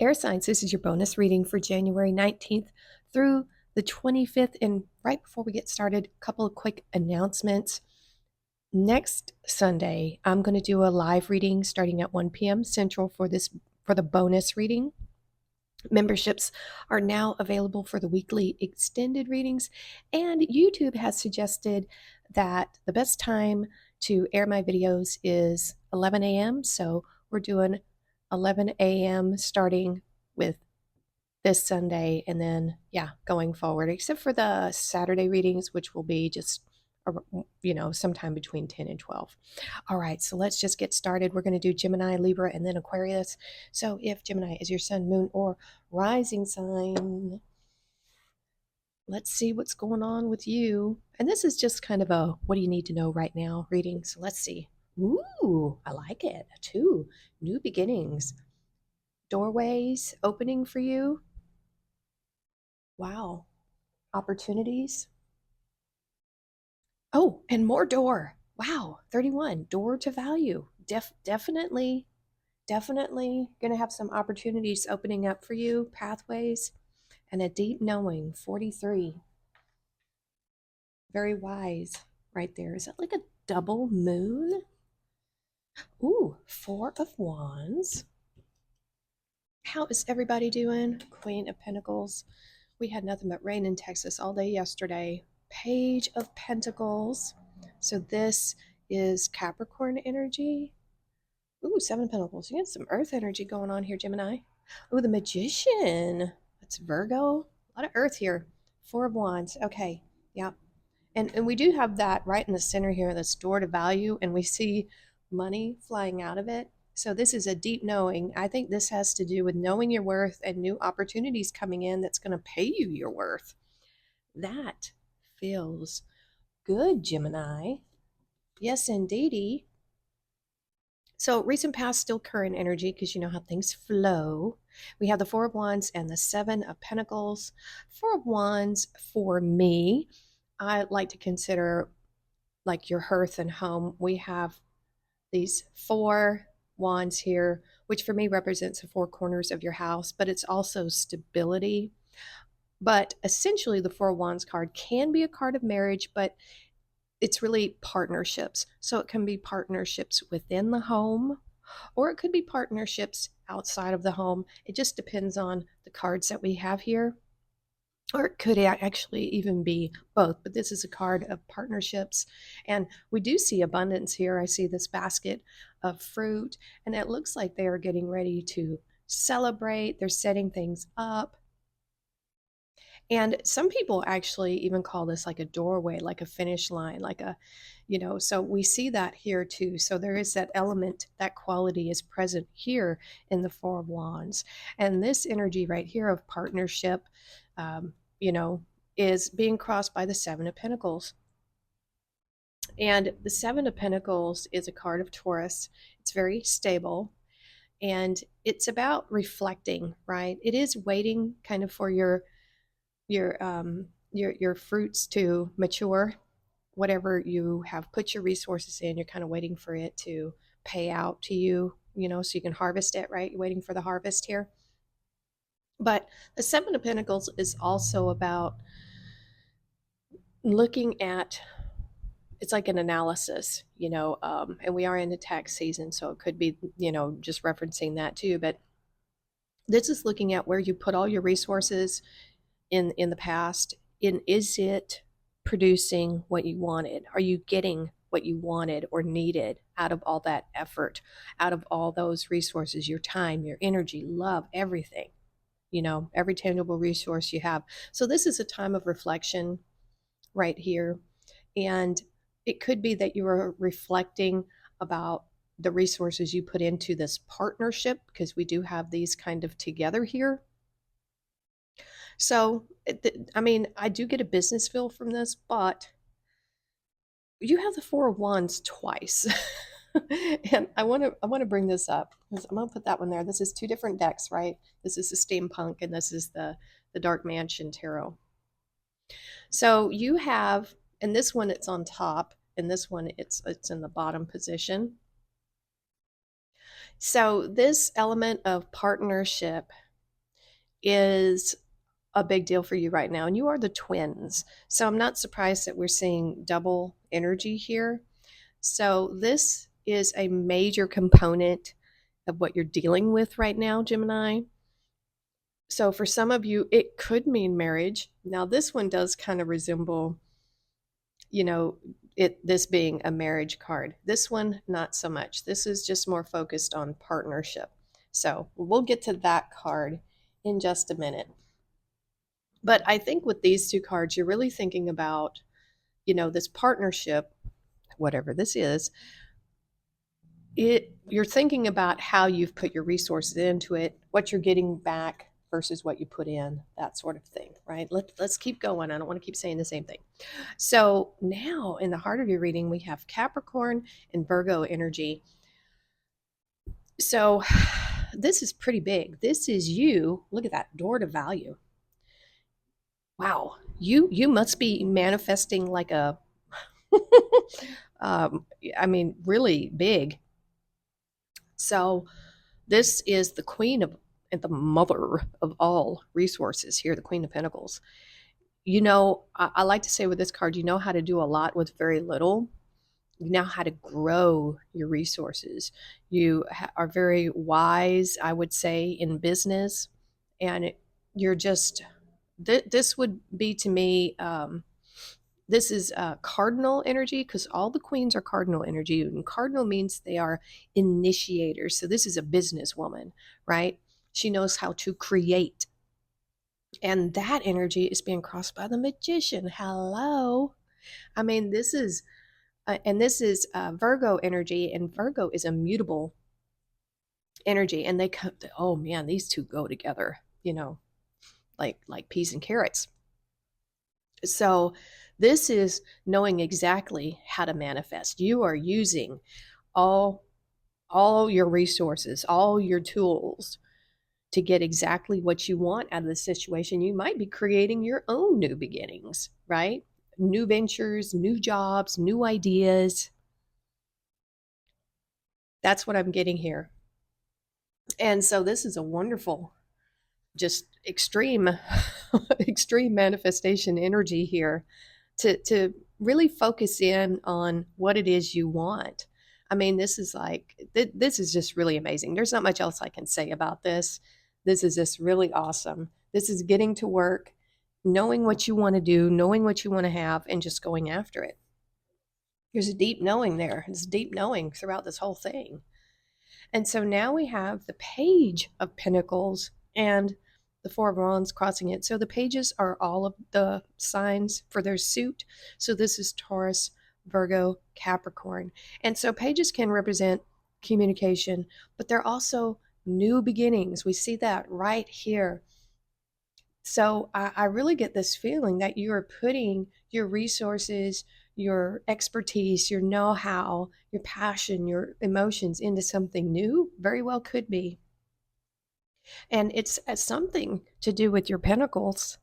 Air Signs, this is your bonus reading for January 19th through the 25th. And right before we get started, a couple of quick announcements. Next Sunday, I'm going to do a live reading starting at 1 p.m. Central for the bonus reading. Memberships are now available for the weekly extended readings, and YouTube has suggested that the best time to air my videos is 11 a.m. So we're doing 11 a.m. starting with this Sunday, and then going forward, except for the Saturday readings, which will be just sometime between 10 and 12. All right, so let's just get started. We're going to do Gemini, Libra, and then Aquarius. So if Gemini is your sun, moon, or rising sign, let's see what's going on with you. And this is just kind of a what do you need to know right now reading. So let's see. Ooh, I like it. 2 new beginnings, doorways opening for you. Wow, opportunities. Oh, and more door. Wow, 31, door to value. Definitely going to have some opportunities opening up for you, pathways, and a deep knowing, 43. Very wise right there. Is that like a double moon? Ooh, 4 of Wands. How is everybody doing? Queen of Pentacles. We had nothing but rain in Texas all day yesterday. Page of Pentacles. So this is Capricorn energy. Ooh, 7 of Pentacles. You got some earth energy going on here, Gemini. Ooh, the Magician. That's Virgo. A lot of earth here. 4 of Wands. Okay. Yeah. And we do have that right in the center here, this door to value, and we see money flying out of it. So this is a deep knowing. I think this has to do with knowing your worth and new opportunities coming in that's going to pay you your worth. That feels good, Gemini. Yes, indeedy. So recent past, still current energy, because you know how things flow. We have the 4 of Wands and the 7 of Pentacles. 4 of Wands for me, I like to consider like your hearth and home. We have these 4 wands here, which for me represents the 4 corners of your house, but it's also stability. But essentially, the 4 wands card can be a card of marriage, but it's really partnerships. So it can be partnerships within the home, or it could be partnerships outside of the home. It just depends on the cards that we have here. Or it could actually even be both, but this is a card of partnerships. And we do see abundance here. I see this basket of fruit, and it looks like they are getting ready to celebrate. They're setting things up. And some people actually even call this like a doorway, like a finish line, like a, so we see that here too. So there is that element, that quality is present here in the 4 of Wands. And this energy right here of partnership, um, is being crossed by the 7 of Pentacles. And the 7 of Pentacles is a card of Taurus. It's very stable. And it's about reflecting, right? It is waiting kind of for your fruits to mature. Whatever you have put your resources in, you're kind of waiting for it to pay out to you, so you can harvest it, right? You're waiting for the harvest here. But the 7 of Pentacles is also about looking at, it's like an analysis, and we are in the tax season, so it could be, just referencing that too. But this is looking at where you put all your resources in the past. Is it producing what you wanted? Are you getting what you wanted or needed out of all that effort, out of all those resources, your time, your energy, love, everything, every tangible resource you have? So this is a time of reflection right here. And it could be that you are reflecting about the resources you put into this partnership, because we do have these kind of together here. So, I do get a business feel from this, but you have the 4 of Wands twice. And I want to bring this up because I'm going to put that one there. This is 2 different decks, right? This is the Steampunk and this is the Dark Mansion Tarot. So you have, and this one it's on top, and this one it's in the bottom position. So this element of partnership is a big deal for you right now. And you are the twins. So I'm not surprised that we're seeing double energy here. So this is a major component of what you're dealing with right now, Gemini. So for some of you, it could mean marriage. Now, this one does kind of resemble, you know, this being a marriage card. This one, not so much. This is just more focused on partnership. So we'll get to that card in just a minute. But I think with these two cards, you're really thinking about, this partnership, whatever this is, you're thinking about how you've put your resources into it, what you're getting back versus what you put in, that sort of thing, right? Let's keep going. I don't want to keep saying the same thing. So now in the heart of your reading, we have Capricorn and Virgo energy. So this is pretty big. This is you. Look at that door to value. Wow. You must be manifesting like a I mean, really big. So this is the queen of and the mother of all resources here, the Queen of Pentacles. I like to say with this card, you know how to do a lot with very little. You know how to grow your resources. You are very wise, I would say, in business. And you're just, this would be to me, this is cardinal energy because all the queens are cardinal energy. And cardinal means they are initiators. So this is a businesswoman, right? She knows how to create. And that energy is being crossed by the magician. Hello. I mean, this is Virgo energy, and Virgo is a mutable energy. And they come, oh man, these two go together, like peas and carrots. So this is knowing exactly how to manifest. You are using all all your resources, all your tools to get exactly what you want out of the situation. You might be creating your own new beginnings, right? New ventures, new jobs, new ideas. That's what I'm getting here. And so this is a wonderful, just extreme, extreme manifestation energy here to really focus in on what it is you want. I mean, this is just really amazing. There's not much else I can say about this. This is just really awesome. This is getting to work, knowing what you want to do, knowing what you want to have, and just going after it. There's a deep knowing there. There's deep knowing throughout this whole thing. And so now we have the Page of Pentacles and the Four of Wands crossing it. So the pages are all of the signs for their suit. So this is Taurus, Virgo, Capricorn. And so pages can represent communication, but they're also new beginnings. We see that right here. So I really get this feeling that you are putting your resources, your expertise, your know how, your passion, your emotions into something new. Very well could be. And it's something to do with your pentacles.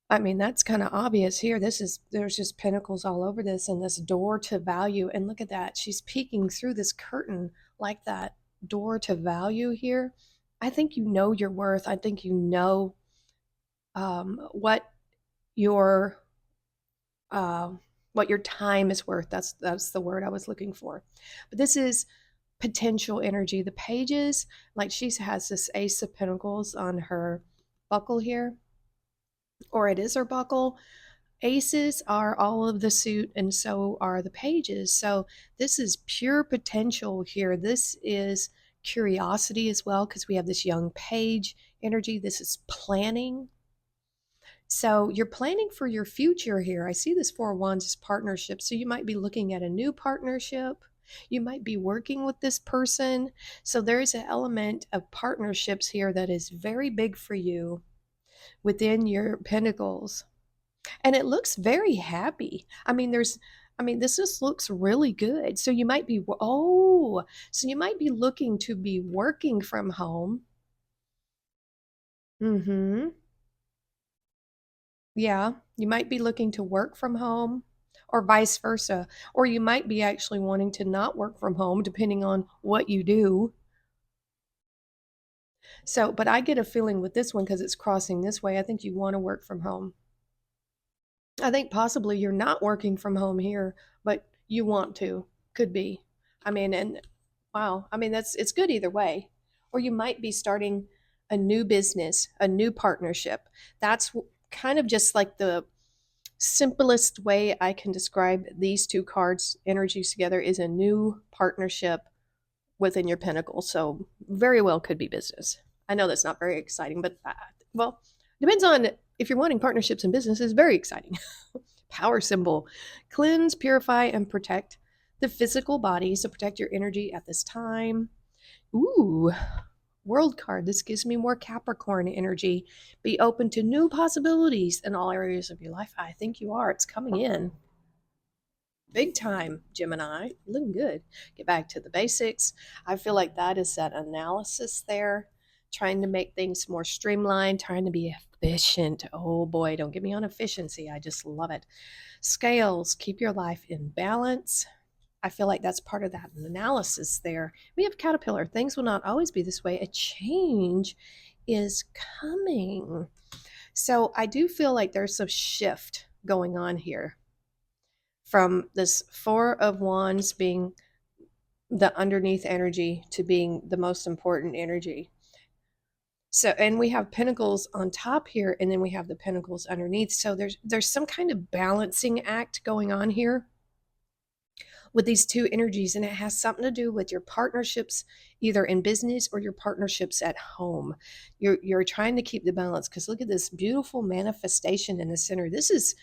I mean, that's kind of obvious here. There's just pentacles all over this and this door to value. And look at that. She's peeking through this curtain like that door to value here. I think you know your worth. I think you know what your what your time is worth. That's the word I was looking for. But this is potential energy. The pages, like she has this Ace of Pentacles on her buckle here, or it is her buckle. Aces are all of the suit, and so are the pages. So this is pure potential here. This is curiosity as well, because we have this young page energy. This is planning. So you're planning for your future here. I see this Four of Wands as partnership. So you might be looking at a new partnership. You might be working with this person. So there's an element of partnerships here that is very big for you within your pentacles. And it looks very happy. This just looks really good. So you might be, so you might be looking to be working from home. Mm-hmm. Yeah, you might be looking to work from home or vice versa. Or you might be actually wanting to not work from home, depending on what you do. So, but I get a feeling with this one because it's crossing this way. I think you want to work from home. I think possibly you're not working from home here, but you want to. Could be. I mean, and wow, I mean, it's good either way. Or you might be starting a new business, a new partnership. That's kind of just like the simplest way I can describe these two cards energies together is a new partnership within your pinnacle. So very well could be business. I know that's not very exciting, but well, depends on if you're wanting partnerships in business is very exciting. Power symbol, cleanse, purify, and protect the physical body. So protect your energy at this time. Ooh, world card. This gives me more Capricorn energy. Be open to new possibilities in all areas of your life. I think you are. It's coming in. Big time, Gemini. Looking good. Get back to the basics. I feel like that is that analysis there, trying to make things more streamlined, trying to be efficient. Oh boy, don't get me on efficiency. I just love it. Scales, keep your life in balance. I feel like that's part of that analysis there. We have Caterpillar. Things will not always be this way. A change is coming. So I do feel like there's a shift going on here from this Four of Wands being the underneath energy to being the most important energy. So, and we have pentacles on top here, and then we have the pentacles underneath. So there's some kind of balancing act going on here with these two energies, and it has something to do with your partnerships, either in business or your partnerships at home. You're trying to keep the balance because look at this beautiful manifestation in the center. This is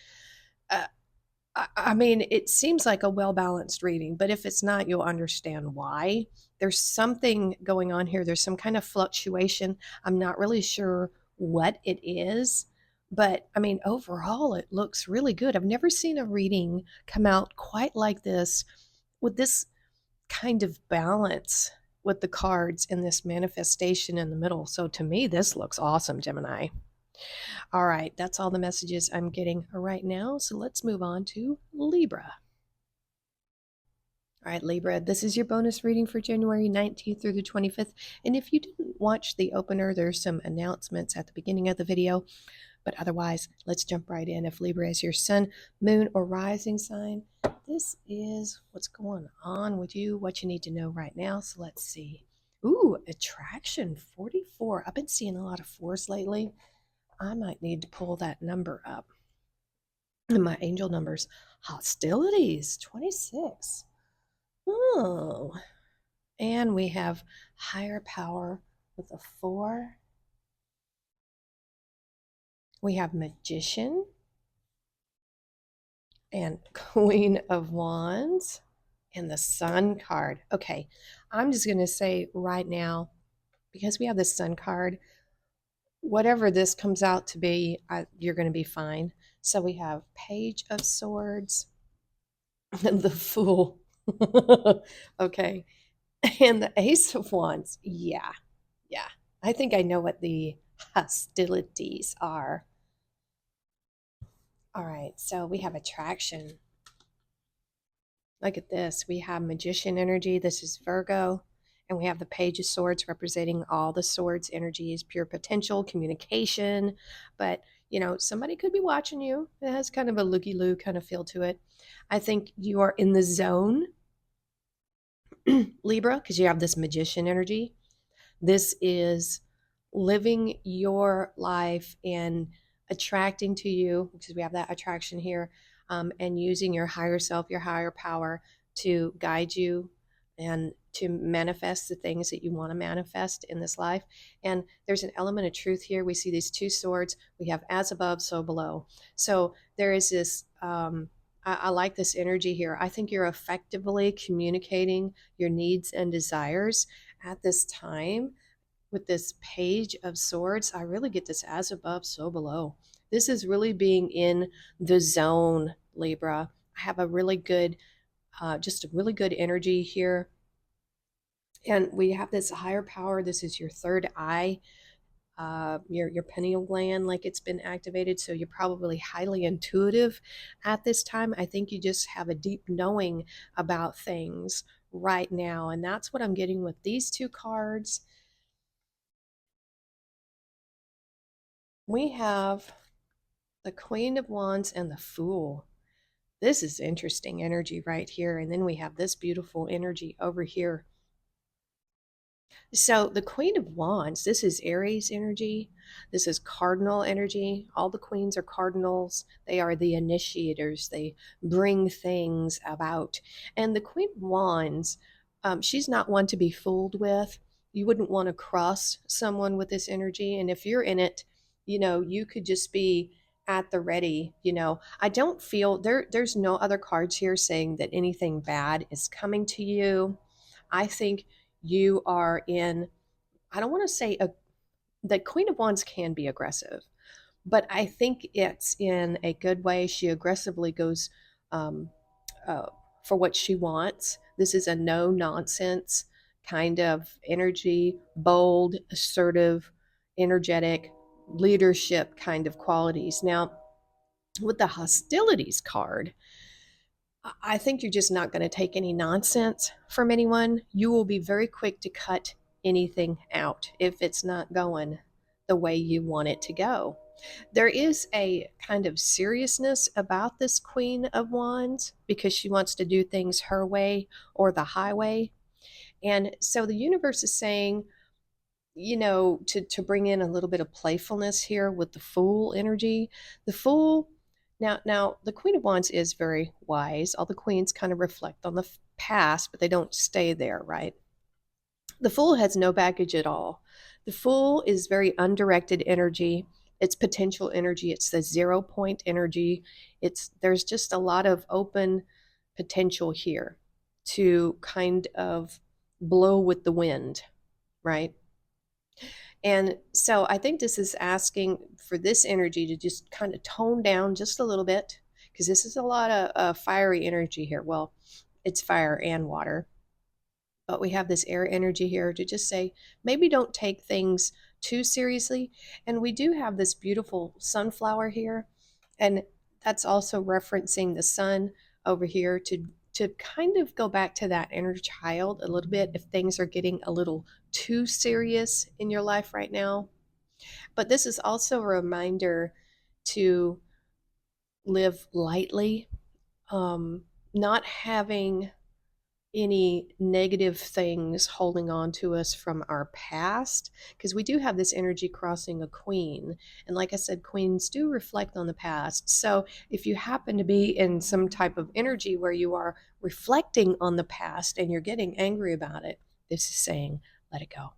uh, I mean, it seems like a well balanced reading, but if it's not, you'll understand why. There's something going on here. There's some kind of fluctuation. I'm not really sure what it is, but I mean, overall, it looks really good. I've never seen a reading come out quite like this with this kind of balance with the cards and this manifestation in the middle. So to me, this looks awesome, Gemini. All right, that's all the messages I'm getting right now. So let's move on to Libra. All right, Libra, this is your bonus reading for January 19th through the 25th. And if you didn't watch the opener, there's some announcements at the beginning of the video. But otherwise, let's jump right in. If Libra is your sun, moon, or rising sign, this is what's going on with you, what you need to know right now. So let's see. Ooh, attraction 44. I've been seeing a lot of fours lately. I might need to pull that number up. And my angel numbers, hostilities, 26. Oh, and we have higher power with a 4. We have magician and queen of wands and the sun card. Okay, I'm just going to say right now, because we have the sun card, whatever this comes out to be, you're going to be fine. So we have page of swords and the fool. Okay. And the ace of wands. Yeah. Yeah. I think I know what the hostilities are. All right. So we have attraction. Look at this. We have magician energy. This is Virgo. And we have the page of swords representing all the swords energies, pure potential, communication. But, you know, somebody could be watching you. It has kind of a looky-loo kind of feel to it. I think you are in the zone, Libra, because you have this magician energy. This is living your life and attracting to you, because we have that attraction here, and using your higher self, your higher power to guide you and to manifest the things that you want to manifest in this life. And there's an element of truth here. We see these two swords. We have as above, so below. So there is this. I like this energy here. I think you're effectively communicating your needs and desires at this time with this page of swords. I really get this as above, so below. This is really being in the zone, Libra. I have a really good, just a really good energy here. And we have this higher power. This is your third eye, your pineal gland, like it's been activated. So you're probably highly intuitive at this time. I think you just have a deep knowing about things right now. And that's what I'm getting with these two cards. We have the Queen of Wands and the Fool. This is interesting energy right here. And then we have this beautiful energy over here. So the Queen of Wands, this is Aries energy. This is cardinal energy. All the queens are cardinals. They are the initiators. They bring things about. And the Queen of Wands, she's not one to be fooled with. You wouldn't want to cross someone with this energy. And if you're in it, you could just be at the ready. I don't feel there's no other cards here saying that anything bad is coming to you. I think you are in, I don't want to say the Queen of Wands can be aggressive, but I think it's in a good way. She aggressively goes um, uh, for what she wants. This is a no nonsense kind of energy, bold, assertive, energetic, leadership kind of qualities. Now, with the hostilities card, I think you're just not going to take any nonsense from anyone. You will be very quick to cut anything out if it's not going the way you want it to go. There is a kind of seriousness about this Queen of Wands because she wants to do things her way or the highway. And so the universe is saying, to bring in a little bit of playfulness here with the Fool energy. The Fool, now the Queen of Wands is very wise. All the queens kind of reflect on the past, but they don't stay there, right? The Fool has no baggage at all. The Fool is very undirected energy. It's potential energy. It's the 0 point energy. There's just a lot of open potential here to kind of blow with the wind, right? And so I think this is asking for this energy to just kind of tone down just a little bit, because this is a lot of fiery energy here. Well, it's fire and water, but we have this air energy here to just say, maybe don't take things too seriously. And we do have this beautiful sunflower here, and that's also referencing the sun over here to kind of go back to that inner child a little bit if things are getting a little too serious in your life right now. But this is also a reminder to live lightly, not having any negative things holding on to us from our past, because we do have this energy crossing a queen. And like I said, queens do reflect on the past. So if you happen to be in some type of energy where you are reflecting on the past and you're getting angry about it, this is saying, let it go.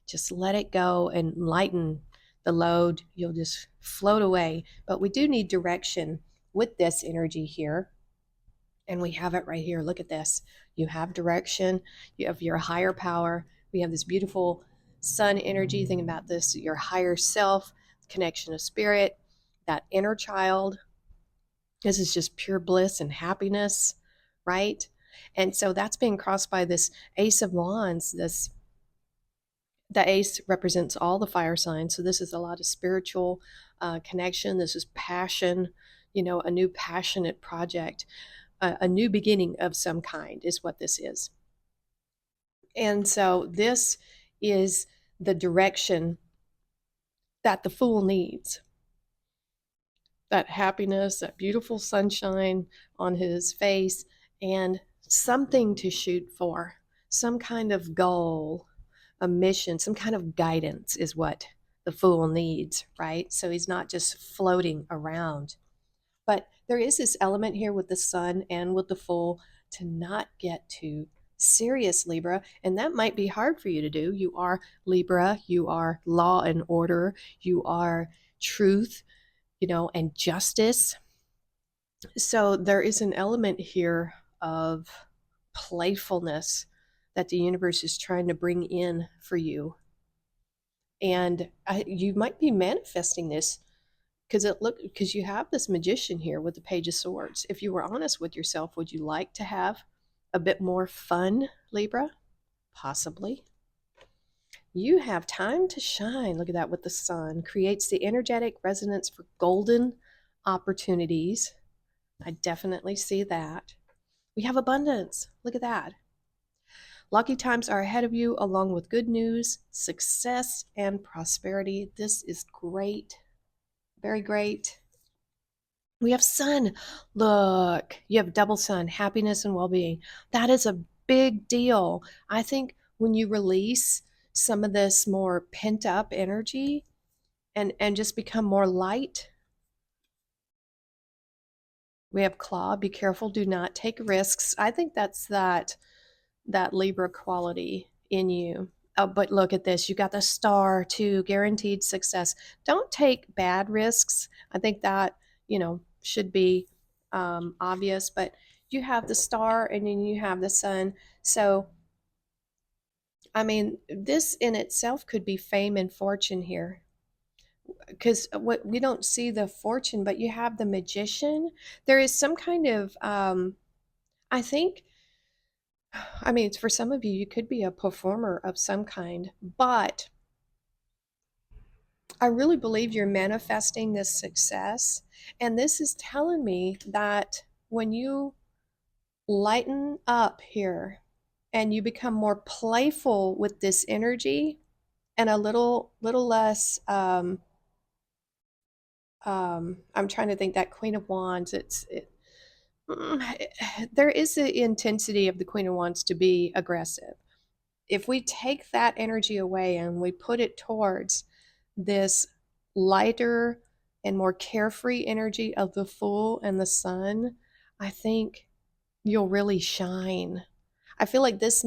Just let it go and lighten the load. You'll just float away. But we do need direction with this energy here. And we have it right here. Look at this. You have direction, you have your higher power. We have this beautiful sun energy. Think about this, your higher self, connection of spirit, that inner child. This is just pure bliss and happiness, right? And so that's being crossed by this Ace of Wands. The ace represents all the fire signs. So this is a lot of spiritual connection. This is passion, a new passionate project, a new beginning of some kind is what this is. And so this is the direction that the Fool needs. That happiness, that beautiful sunshine on his face, and something to shoot for, some kind of goal, a mission, some kind of guidance is what the Fool needs, right? So he's not just floating around. But there is this element here with the sun and with the Fool to not get too serious, Libra. And that might be hard for you to do. You are Libra, you are law and order, you are truth, and justice. So there is an element here of playfulness that the universe is trying to bring in for you. And you might be manifesting this because you have this magician here with the Page of Swords. If you were honest with yourself, would you like to have a bit more fun, Libra? Possibly. You have time to shine. Look at that with the sun. Creates the energetic resonance for golden opportunities. I definitely see that. We have abundance. Look at that. Lucky times are ahead of you, along with good news, success, and prosperity. This is great. Very great. We have sun. Look, you have double sun, happiness and well-being. That is a big deal. I think when you release some of this more pent up energy and just become more light. We have claw, be careful, do not take risks. I think that's that Libra quality in you. Oh, but look at this. You got the star too, guaranteed success. Don't take bad risks. I think that, should be obvious, but you have the star and then you have the sun. So, I mean, this in itself could be fame and fortune here because what we don't see the fortune, but you have the magician. There is some kind of, I think, I mean, for some of you, you could be a performer of some kind, but I really believe you're manifesting this success. And this is telling me that when you lighten up here and you become more playful with this energy and a little less, I'm trying to think that Queen of Wands, there is the intensity of the Queen of Wands to be aggressive. If we take that energy away and we put it towards this lighter and more carefree energy of the Fool and the Sun, I think you'll really shine. I feel like this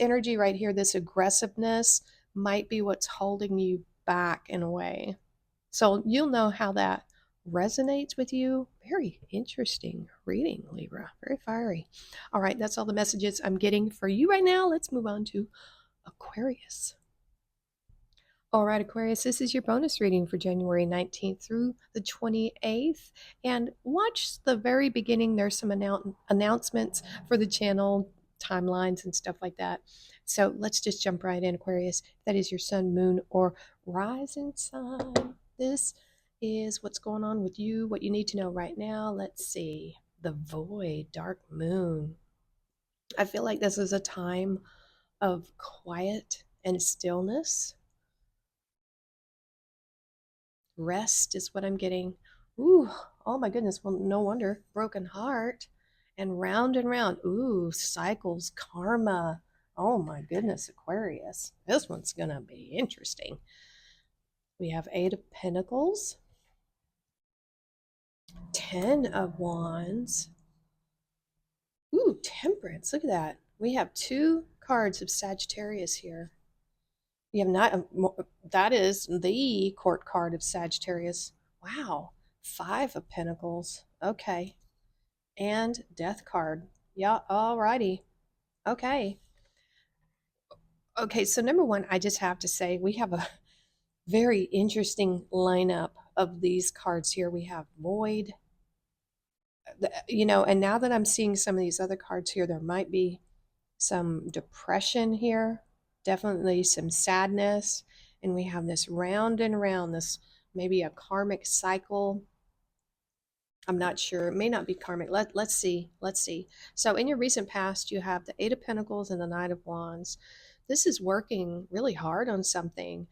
energy right here, this aggressiveness, might be what's holding you back in a way. So you'll know how that resonates with you. Very interesting reading, Libra. Very fiery. All right, that's all the messages I'm getting for you right now. Let's move on to Aquarius. All right, Aquarius, this is your bonus reading for January 19th through the 28th. And watch the very beginning. There's some announcements for the channel, timelines, and stuff like that. So let's just jump right in, Aquarius. That is your sun, moon, or rising sign. This is what's going on with you, what you need to know right now. Let's see. The void, dark moon. I feel like this is a time of quiet and stillness. Rest is what I'm getting. Ooh, oh my goodness. Well, no wonder. Broken heart and round and round. Ooh, cycles, karma. Oh my goodness, Aquarius. This one's going to be interesting. We have Eight of Pentacles, Ten of Wands. Ooh, Temperance. Look at that. We have two cards of Sagittarius here. You have not, that is the court card of Sagittarius. Wow. Five of Pentacles. Okay. And Death card. Yeah, alrighty. Okay. Okay, so number one, I just have to say we have a very interesting lineup of these cards here. We have Void, and now that I'm seeing some of these other cards here, there might be some depression here, definitely some sadness. And we have this round and round, this maybe a karmic cycle. I'm not sure. It may not be karmic. Let's see. Let's see. So in your recent past, you have the Eight of Pentacles and the Knight of Wands. This is working really hard on something.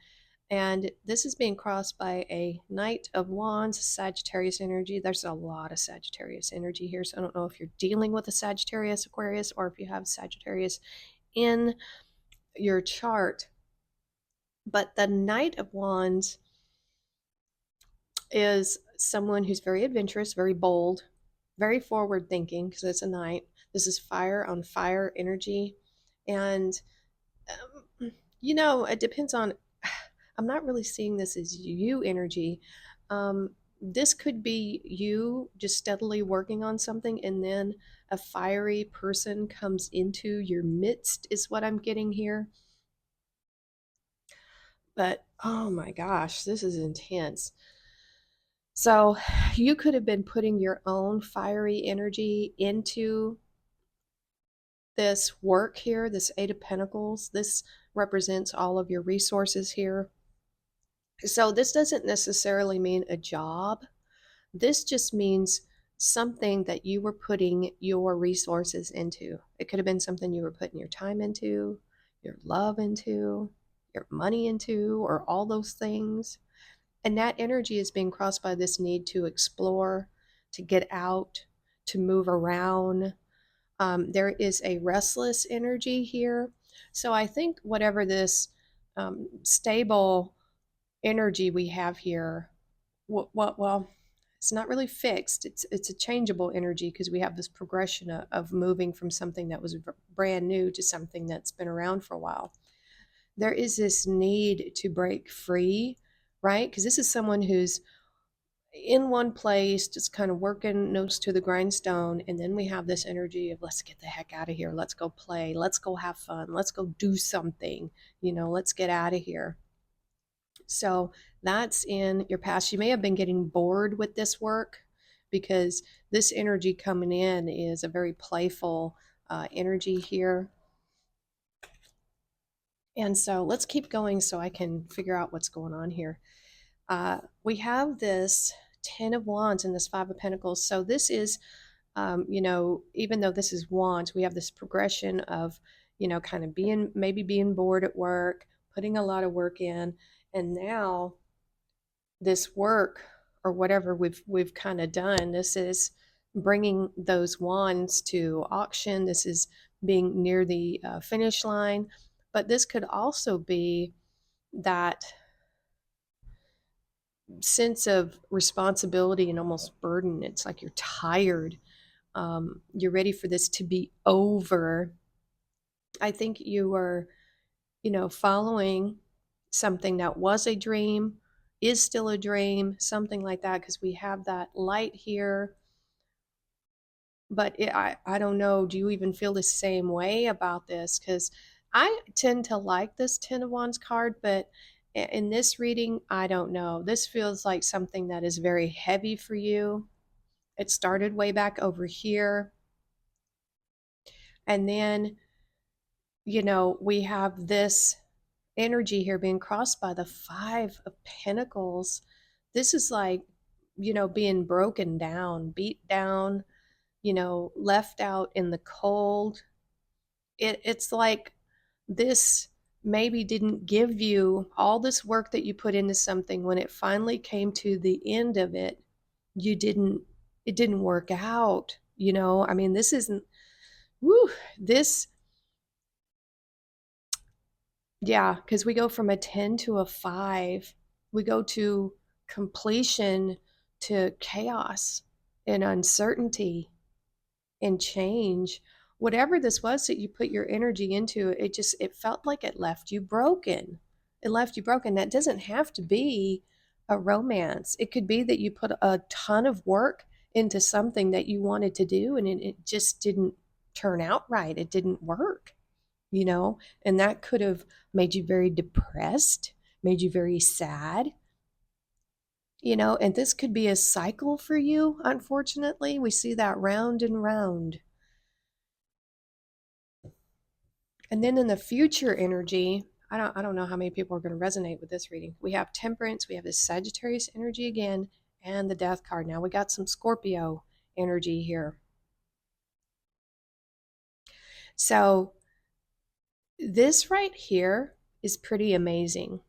And this is being crossed by a Knight of Wands, Sagittarius energy. There's a lot of Sagittarius energy here. So I don't know if you're dealing with a Sagittarius, Aquarius, or if you have Sagittarius in your chart. But the Knight of Wands is someone who's very adventurous, very bold, very forward thinking because it's a knight. This is fire on fire energy. And, it depends on, I'm not really seeing this as you energy. This could be you just steadily working on something and then a fiery person comes into your midst, is what I'm getting here. But oh my gosh, this is intense. So you could have been putting your own fiery energy into this work here, this Eight of Pentacles. This represents all of your resources here. So this doesn't necessarily mean a job. This just means something that you were putting your resources into. It could have been something you were putting your time into, your love into, your money into, or all those things. And that energy is being crossed by this need to explore, to get out, to move around. There is a restless energy here. So I think whatever this stable energy we have here, well, it's not really fixed. It's a changeable energy because we have this progression of moving from something that was brand new to something that's been around for a while. There is this need to break free, right? Because this is someone who's in one place, just kind of working nose to the grindstone. And then we have this energy of let's get the heck out of here. Let's go play. Let's go have fun. Let's go do something. Let's get out of here. So that's in your past. You may have been getting bored with this work because this energy coming in is a very playful energy here. And so let's keep going so I can figure out what's going on here. We have this Ten of Wands and this Five of Pentacles. So this is, even though this is Wands, we have this progression of, kind of being bored at work, putting a lot of work in, and now this work or whatever we've kind of done, this is bringing those wands to auction. This is being near the finish line, but this could also be that sense of responsibility and almost burden. It's like you're tired. You're ready for this to be over. I think you are, following something that was a dream, is still a dream, something like that, because we have that light here. But I don't know, do you even feel the same way about this? Because I tend to like this Ten of Wands card, but in this reading, I don't know. This feels like something that is very heavy for you. It started way back over here. And then, we have this energy here being crossed by the Five of Pentacles. This is like, being broken down, beat down, left out in the cold. It's like this maybe didn't give you all this work that you put into something. When it finally came to the end of it, you didn't, it didn't work out. I mean, this isn't, woo, this, yeah, because we go from a 10 to a 5. We go to completion to chaos and uncertainty and change. Whatever this was that you put your energy into, it felt like it left you broken. It left you broken. That doesn't have to be a romance. It could be that you put a ton of work into something that you wanted to do and it just didn't turn out right. It didn't work, and that could have made you very depressed, made you very sad, and this could be a cycle for you. Unfortunately, we see that round and round. And then in the future energy, I don't know how many people are going to resonate with this reading. We have Temperance, we have the Sagittarius energy again, and the Death card. Now we got some Scorpio energy here. So this right here is pretty amazing.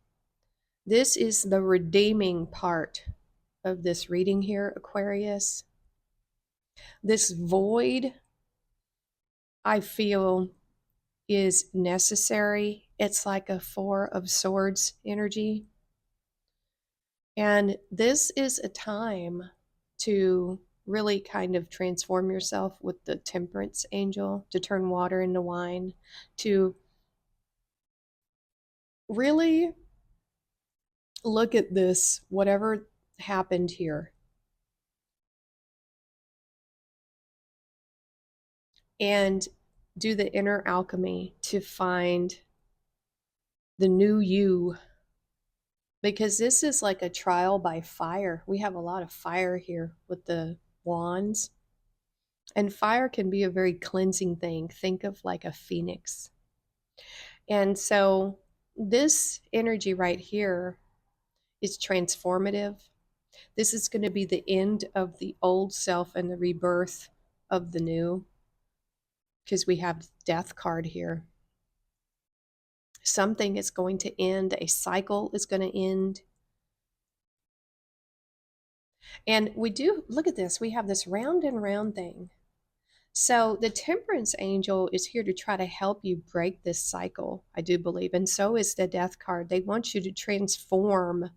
This is the redeeming part of this reading here, Aquarius. This void, I feel, is necessary. It's like a Four of Swords energy. And this is a time to really kind of transform yourself with the Temperance angel, to turn water into wine, to really look at this, whatever happened here, and do the inner alchemy to find the new you, because this is like a trial by fire. We have a lot of fire here with the wands, and fire can be a very cleansing thing. Think of like a phoenix. And so this energy right here is transformative. This is going to be the end of the old self and the rebirth of the new, because we have Death card here. Something is going to end, a cycle is going to end. And we do, look at this, we have this round and round thing. So the temperance angel is here to try to help you break this cycle, I do believe. And so is the death card. They want you to transform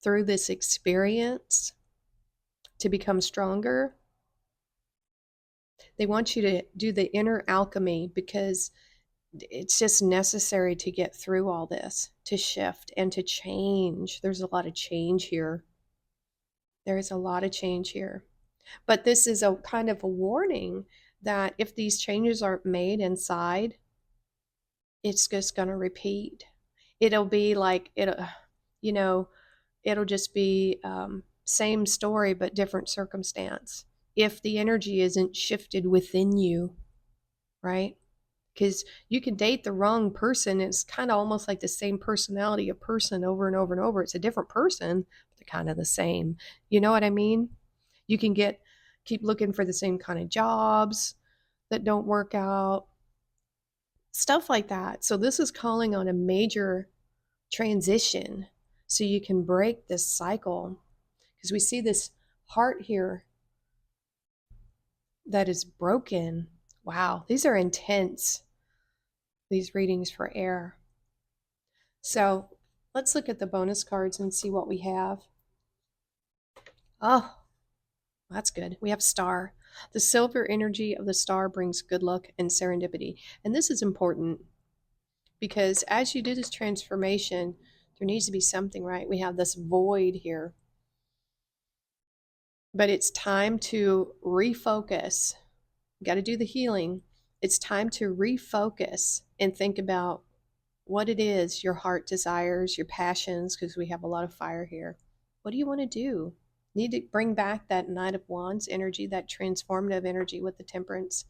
through this experience to become stronger. They want you to do the inner alchemy because it's just necessary to get through all this, to shift and to change. There's a lot of change here. There is a lot of change here. But this is a kind of a warning that if these changes aren't made inside, it's just going to repeat. It'll be like, you know, it'll just be same story, but different circumstance. If the energy isn't shifted within you, right? Because you can date the wrong person. It's kind of almost like the same personality of person over and over and over. It's a different person, but they're kind of the same. You know what I mean? You can keep looking for the same kind of jobs that don't work out, stuff like that. So this is calling on a major transition so you can break this cycle, because we see this heart here that is broken. Wow, these are intense, these readings for air. So let's look at the bonus cards and see what we have. Oh, that's good. We have star. The silver energy of the star brings good luck and serendipity. And this is important because as you do this transformation, there needs to be something, right? We have this void here. But it's time to refocus. You got to do the healing. It's time to refocus and think about what it is your heart desires, your passions, because we have a lot of fire here. What do you want to do? Need to bring back that Knight of Wands energy, that transformative energy with the temperance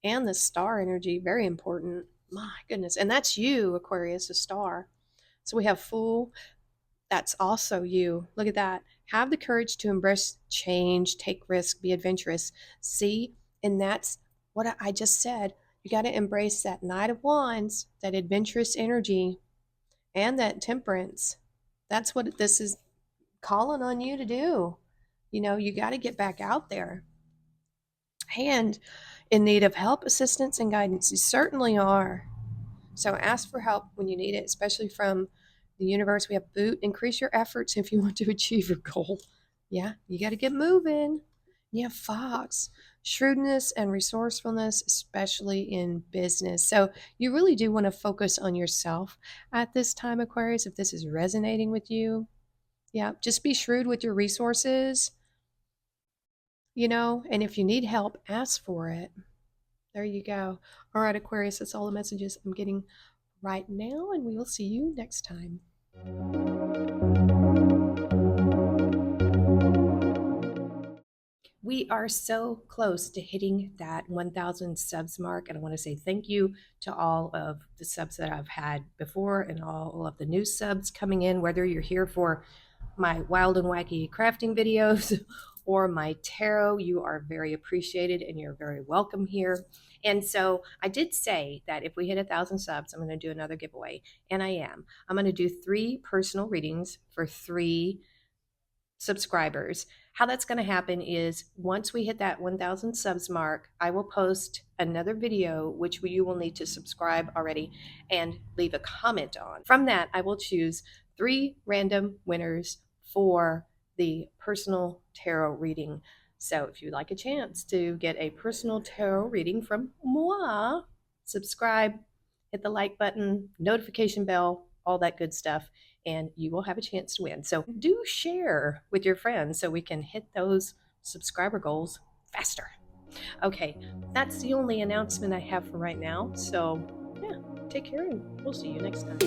and the star energy. Very important. My goodness. And that's you, Aquarius, a star. So we have Fool. That's also you. Look at that. Have the courage to embrace change, take risk, be adventurous. See? And that's what I just said. You got to embrace that Knight of Wands, that adventurous energy, and that temperance. That's what this is calling on you to do. You know, you got to get back out there. And in need of help, assistance, and guidance, you certainly are. So ask for help when you need it, especially from the universe. We have boot. Increase your efforts if you want to achieve your goal. Yeah, you got to get moving. You have fox, shrewdness and resourcefulness, especially in business. So you really do want to focus on yourself at this time, Aquarius, if this is resonating with you. Yeah, just be shrewd with your resources, and if you need help, ask for it. There you go. All right, Aquarius, that's all the messages I'm getting right now, and we will see you next time. We are so close to hitting that 1,000 subs mark, and I want to say thank you to all of the subs that I've had before and all of the new subs coming in, whether you're here for my wild and wacky crafting videos or my tarot. You are very appreciated and you're very welcome here. And so I did say that if we hit 1,000 subs, I'm going to do another giveaway, and I am. I'm going to do 3 personal readings for 3 subscribers. How that's going to happen is once we hit that 1,000 subs mark, I will post another video, which you will need to subscribe already and leave a comment on. From that, I will choose 3 random winners for the personal tarot reading. So if you'd like a chance to get a personal tarot reading from moi, subscribe, hit the like button, notification bell, all that good stuff, and you will have a chance to win. So do share with your friends so we can hit those subscriber goals faster. Okay, that's the only announcement I have for right now. So yeah, take care and we'll see you next time.